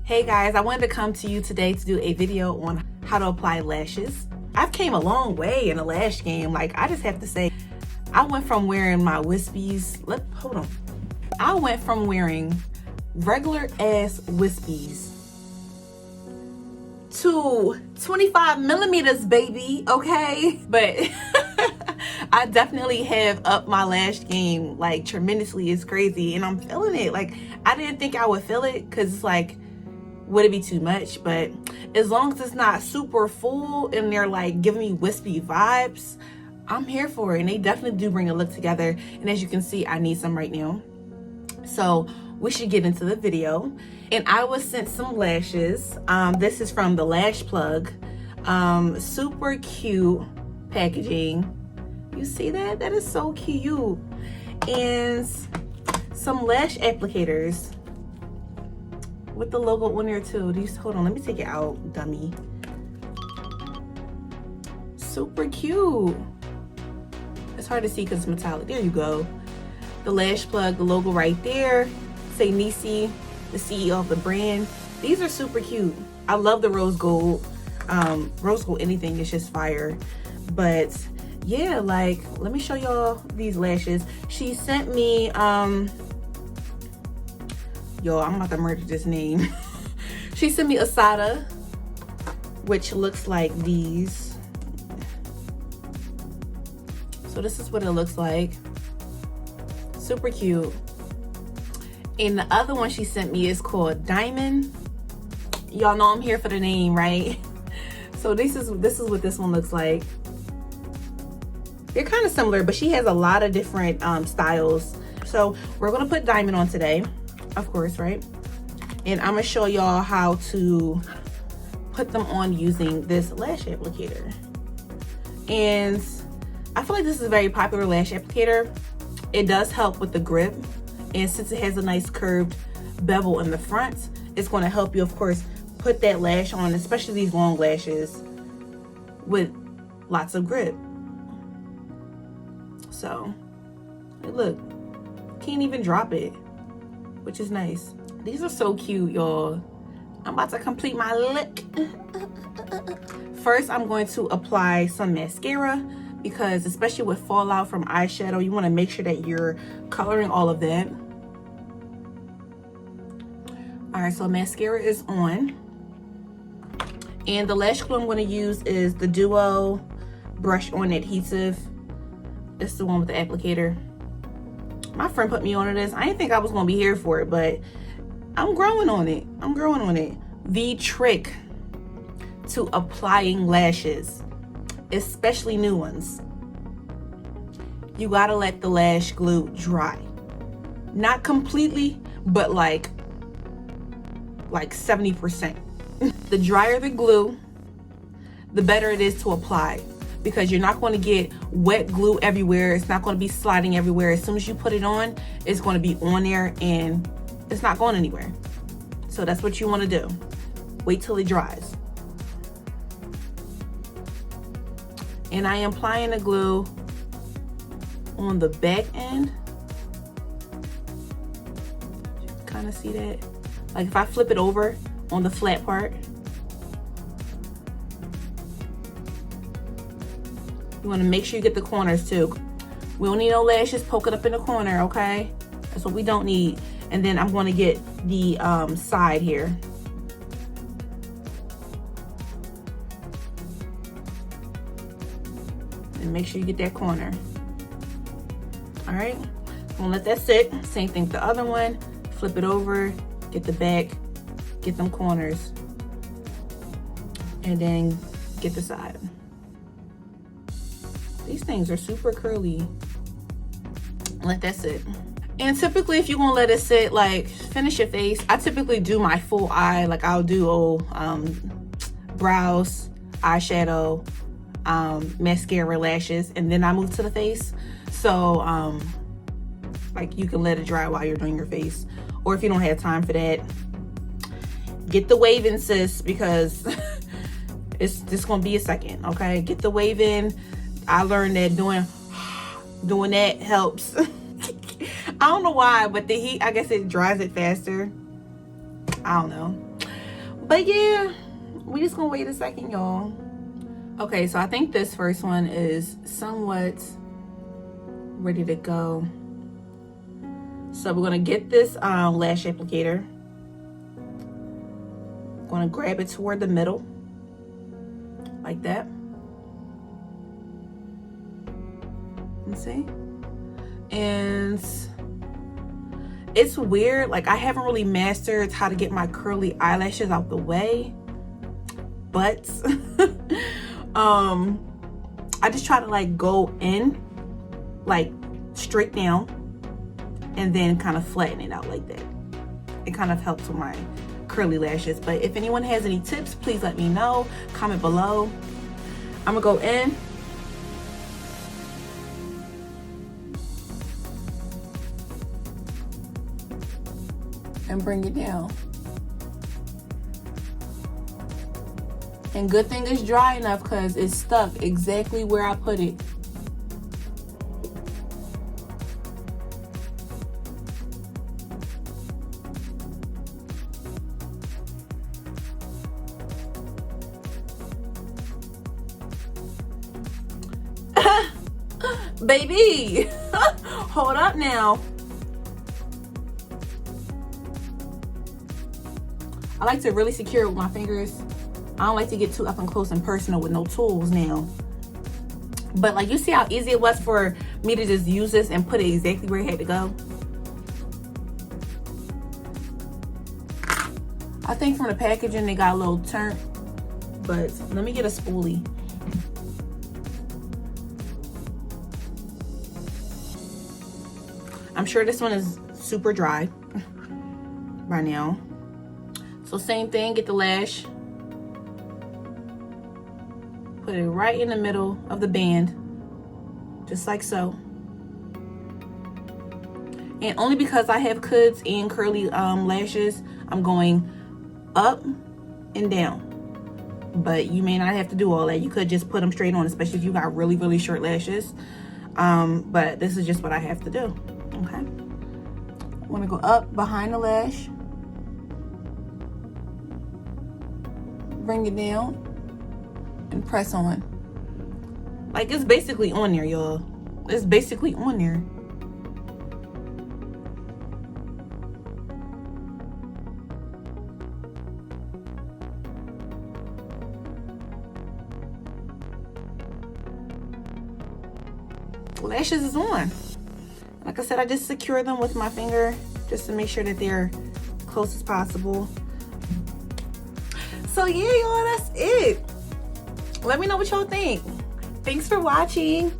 Hey guys, I wanted to come to you today to do a video on how to apply lashes. I've came a long way in the lash game. Like, I just have to say, I went from wearing my wispies, I went from wearing regular ass wispies to 25 millimeters, baby, okay? But I definitely have upped my lash game like tremendously. It's crazy and I'm feeling it. Like, I didn't think I would feel it because it's like, would it be too much? But as long as it's not super full and they're like giving me wispy vibes, I'm here for it. And they definitely do bring a look together. And as you can see, I need some right now. So we should get into the video. And I was sent some lashes. This is from the Lash Plug. Super cute packaging. You see that? That is so cute. And some lash applicators with the logo on there too. These, hold on, let me take it out, dummy. Super cute. It's hard to see because it's metallic. There you go. The Lash Plug, the logo right there. Say Nisey, the CEO of the brand. These are super cute. I love the rose gold. Rose gold anything is just fire. But yeah, like, let me show y'all these lashes. She sent me, yo, I'm about to murder this name. She sent me Asada, which looks like these. So this is what it looks like. Super cute. And the other one she sent me is called Diamond. Y'all know I'm here for the name, right? So this is what this one looks like. They're kind of similar, but she has a lot of different styles. So we're gonna put Diamond on today, of course, right? And I'm gonna show y'all how to put them on using this lash applicator. And I feel like this is a very popular lash applicator. It does help with the grip. And since it has a nice curved bevel in the front, it's gonna help you, of course, put that lash on, especially these long lashes, with lots of grip. So, look, can't even drop it, which is nice. These are so cute, y'all. I'm about to complete my look. First, I'm going to apply some mascara because especially with fallout from eyeshadow, you want to make sure that you're coloring all of that. All right, so mascara is on. And the lash glue I'm going to use is the Duo Brush On Adhesive. It's the one with the applicator. My friend put me on this. I didn't think I was gonna be here for it, but I'm growing on it. I'm growing on it. The trick to applying lashes, especially new ones, you gotta let the lash glue dry. Not completely, but like 70%. The drier the glue, the better it is to apply, because you're not going to get wet glue everywhere. It's not going to be sliding everywhere. As soon as you put it on, it's going to be on there and it's not going anywhere. So that's what you want to do. Wait till it dries. And I am applying the glue on the back end. You can kind of see that. Like if I flip it over on the flat part, you want to make sure you get the corners too. We don't need no lashes poking up in the corner, okay? That's what we don't need. And then I'm going to get the side here. And make sure you get that corner. All right, I'm gonna let that sit. Same thing with the other one. Flip it over, get the back, get them corners, and then get the side. These things are super curly. Let that sit. And typically if you're gonna let it sit, like finish your face, I typically do my full eye. Like I'll do brows, eyeshadow, mascara, lashes, and then I move to the face. So like you can let it dry while you're doing your face. Or if you don't have time for that, get the wave in, sis, because it's just gonna be a second, okay? Get the wave in. I learned that doing that helps. I don't know why, but the heat, I guess it dries it faster. I don't know. But yeah, we just gonna wait a second, y'all. Okay, so I think this first one is somewhat ready to go. So we're gonna get this lash applicator. Gonna grab it toward the middle, like that. Let's see. And it's weird, like I haven't really mastered how to get my curly eyelashes out the way, but I just try to like go in like straight down and then kind of flatten it out like that. It kind of helps with my curly lashes. But if anyone has any tips, please let me know. Comment below. I'm gonna go in. And bring it down. And good thing it's dry enough because it's stuck exactly where I put it. Baby, hold up now. I like to really secure it with my fingers. I don't like to get too up and close and personal with no tools now. But like, you see how easy it was for me to just use this and put it exactly where it had to go? I think from the packaging they got a little turnt, but let me get a spoolie. I'm sure this one is super dry by now. So same thing, get the lash, put it right in the middle of the band, just like so. And only because I have cuds and curly lashes, I'm going up and down. But you may not have to do all that. You could just put them straight on, especially if you got really, really short lashes. But this is just what I have to do, okay? I wanna go up behind the lash. Bring it down and press on. Like, it's basically on there, y'all. It's basically on there. Lashes is on. Like I said, I just secure them with my finger just to make sure that they're close as possible. So yeah, y'all, that's it. Let me know what y'all think. Thanks for watching.